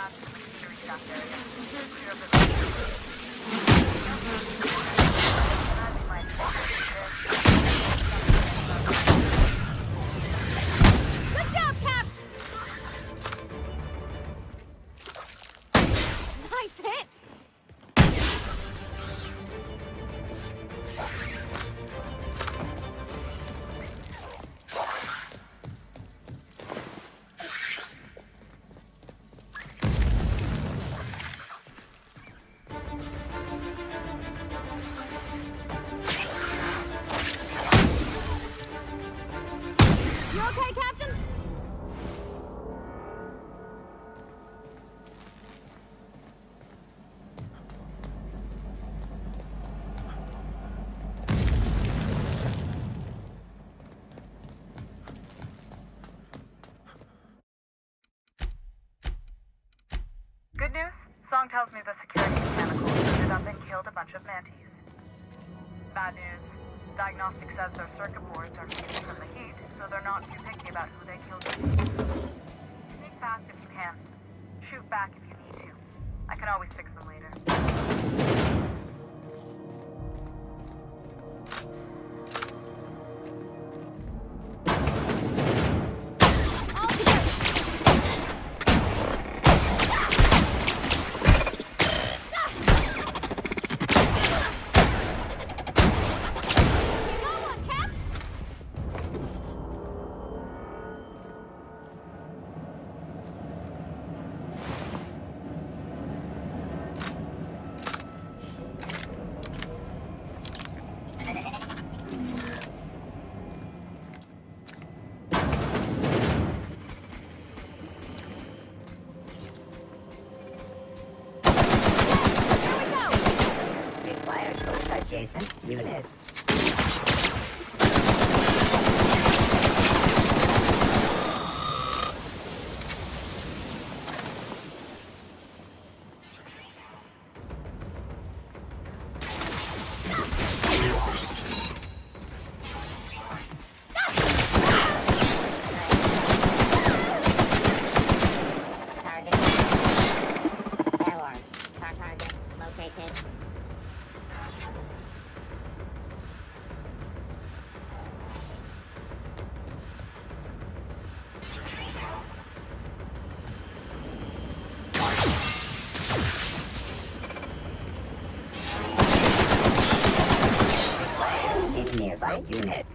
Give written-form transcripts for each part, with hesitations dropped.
back to the security staff area. Clear up the rest. Good job, Cap! Nice hit! You okay, Captain? Good news? Song tells me the security mechanicals loaded up and killed a bunch of mantis. Bad news. Diagnostic says their circuit boards are fused from the heat, so they're not too picky about who they killed. Sneak fast if you can. Shoot back if you need to. I can always fix them later. All together! Come on, Cap! Here we go! Requires host adjacent unit. Target. Alarm. Target located. In nearby unit.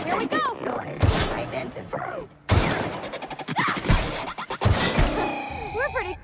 Here we go! Noise identified. We're pretty...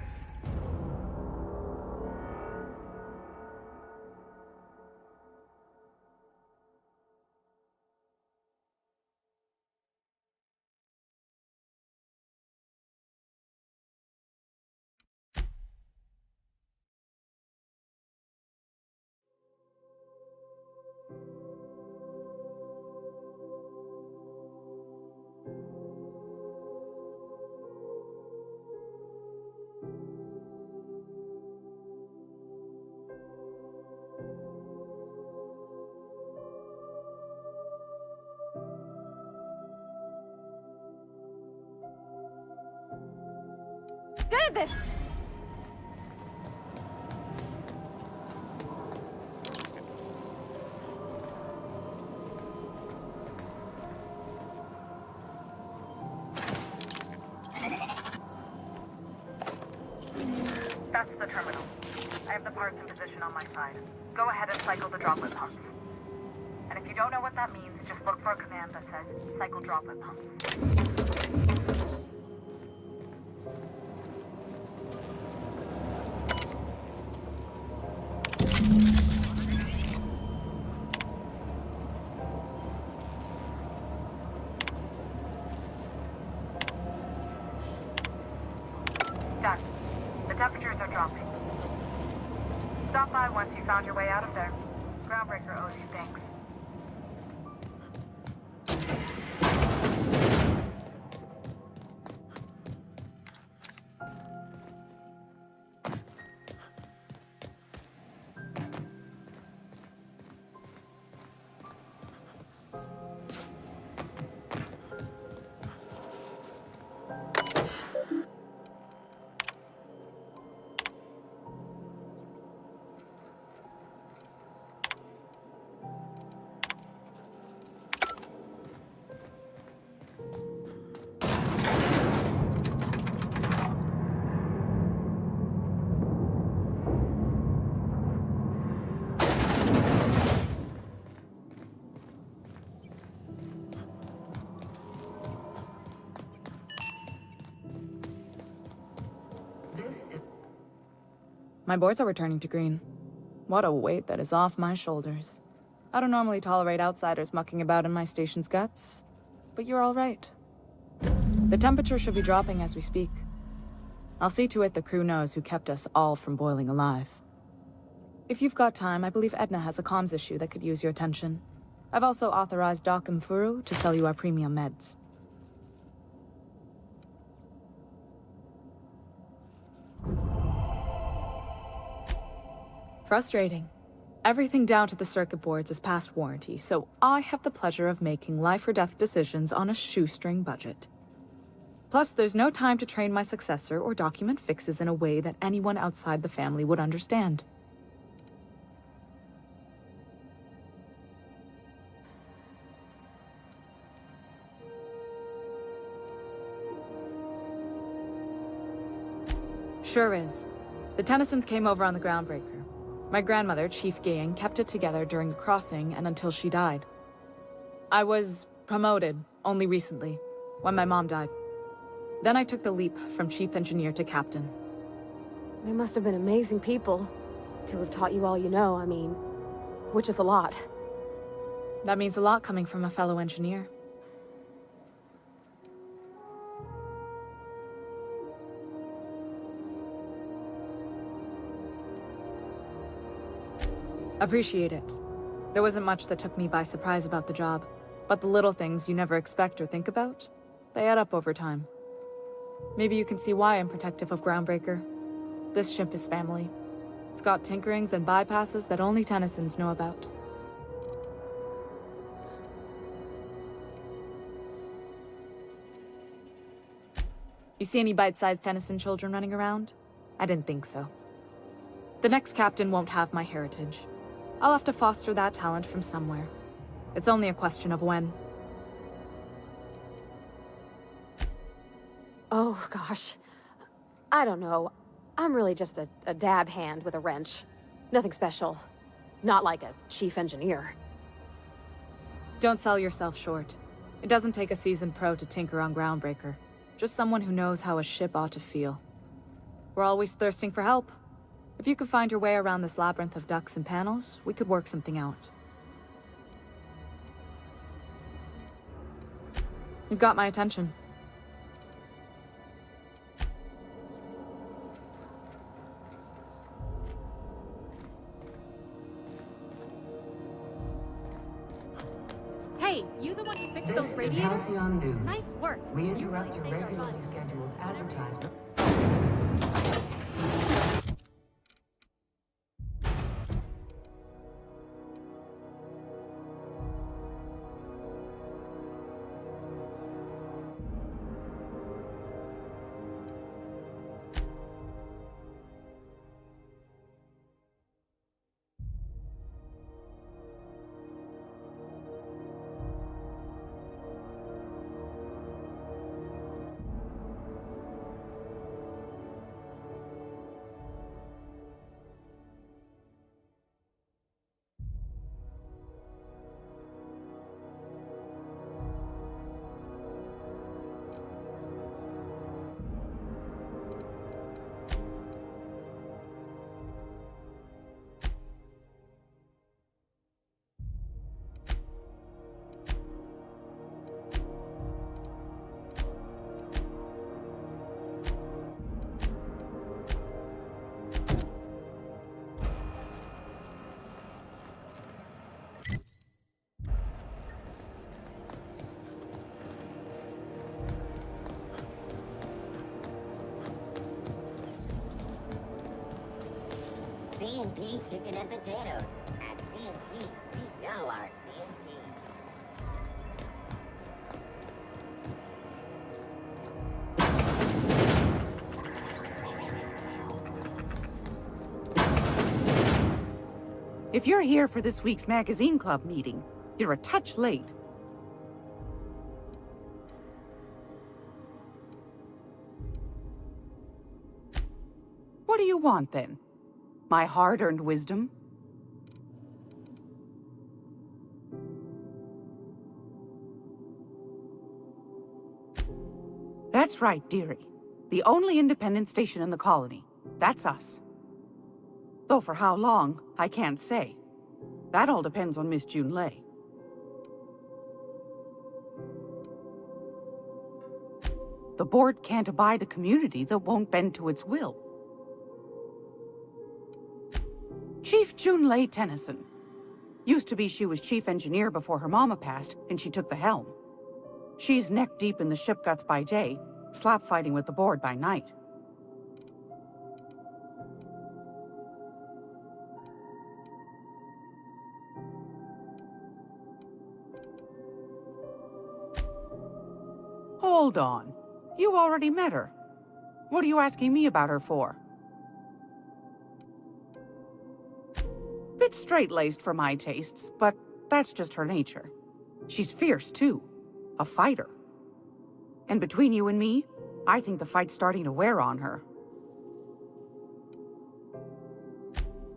good at this! That's the terminal. I have the parts in position on my side. Go ahead and cycle the droplet pumps. And if you don't know what that means, just look for a command that says cycle droplet pumps. Done. The temperatures are dropping. Stop by once you found your way out of there. Groundbreaker owes you thanks. My boards are returning to green. What a weight that is off my shoulders. I don't normally tolerate outsiders mucking about in my station's guts, but you're all right. The temperature should be dropping as we speak. I'll see to it the crew knows who kept us all from boiling alive. If you've got time, I believe Edna has a comms issue that could use your attention. I've also authorized Doc and Furu to sell you our premium meds. Frustrating. Everything down to the circuit boards is past warranty, so I have the pleasure of making life or death decisions on a shoestring budget. Plus, there's no time to train my successor or document fixes in a way that anyone outside the family would understand. Sure is. The Tennysons came over on the Groundbreaker. My grandmother, Chief Gayan, kept it together during the crossing and until she died. I was promoted only recently, when my mom died. Then I took the leap from chief engineer to captain. They must have been amazing people to have taught you all you know, I mean, which is a lot. That means a lot coming from a fellow engineer. Appreciate it. There wasn't much that took me by surprise about the job, but the little things you never expect or think about, they add up over time. Maybe you can see why I'm protective of Groundbreaker. This ship is family. It's got tinkerings and bypasses that only Tennysons know about. You see any bite-sized Tennyson children running around? I didn't think so. The next captain won't have my heritage. I'll have to foster that talent from somewhere. It's only a question of when. Oh, gosh. I don't know. I'm really just a dab hand with a wrench. Nothing special. Not like a chief engineer. Don't sell yourself short. It doesn't take a seasoned pro to tinker on Groundbreaker. Just someone who knows how a ship ought to feel. We're always thirsting for help. If you could find your way around this labyrinth of ducts and panels, we could work something out. You've got my attention. Hey, you the one who fixed This those is radiators? Halcyon News. Nice work. We You interrupt really your saved our regularly butts. scheduled advertisement. C&P chicken and potatoes. At C&P, we know our C&P. If you're here for this week's magazine club meeting, you're a touch late. What do you want, then? My hard-earned wisdom? That's right, dearie. The only independent station in the colony. That's us. Though for how long, I can't say. That all depends on Miss Junlei. The board can't abide a community that won't bend to its will. Chief Junlei Tennyson. Used to be she was chief engineer before her mama passed, and she took the helm. She's neck-deep in the ship guts by day, slap-fighting with the board by night. Hold on. You already met her. What are you asking me about her for? Bit straight-laced for my tastes, but that's just her nature. She's fierce, too. A fighter. And between you and me, I think the fight's starting to wear on her.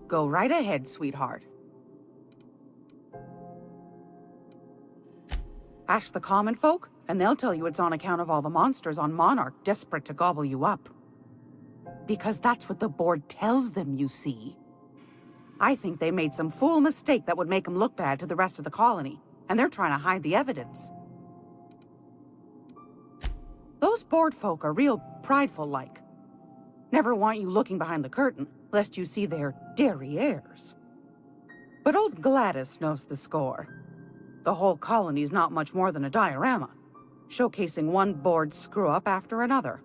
Go right ahead, sweetheart. Ask the common folk, and they'll tell you it's on account of all the monsters on Monarch desperate to gobble you up. Because that's what the board tells them, you see. I think they made some fool mistake that would make them look bad to the rest of the colony, and they're trying to hide the evidence. Those board folk are real prideful-like. Never want you looking behind the curtain, lest you see their derrieres. But old Gladys knows the score. The whole colony's not much more than a diorama, showcasing one board screw-up after another.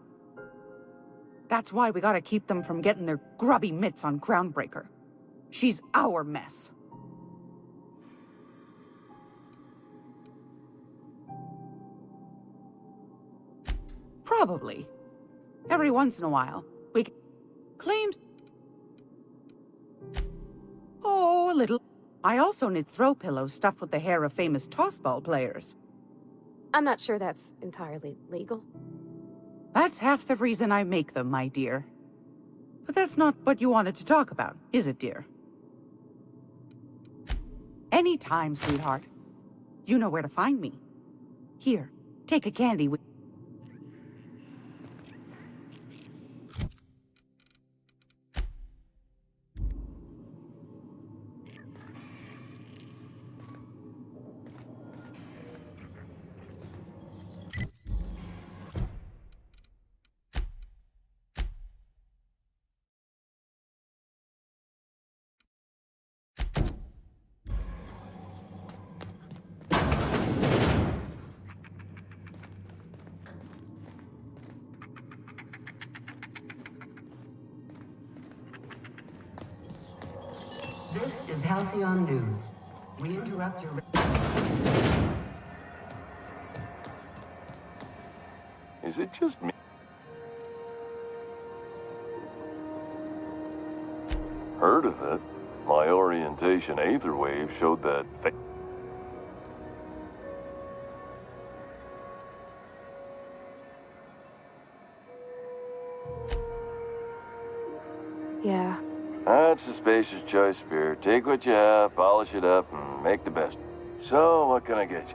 That's why we gotta keep them from getting their grubby mitts on Groundbreaker. She's our mess. Probably. Every once in a while, we claims... Oh, a little. I also knit throw pillows stuffed with the hair of famous tossball players. I'm not sure that's entirely legal. That's half the reason I make them, my dear. But that's not what you wanted to talk about, is it, dear? Anytime, sweetheart. You know where to find me. Here, take a candy with... This is Halcyon News. We interrupt your... Is it just me? Heard of it. My orientation aether wave showed that... Yeah. That's a spacious choice, Spirit. Take what you have, polish it up, and make the best. So, what can I get you?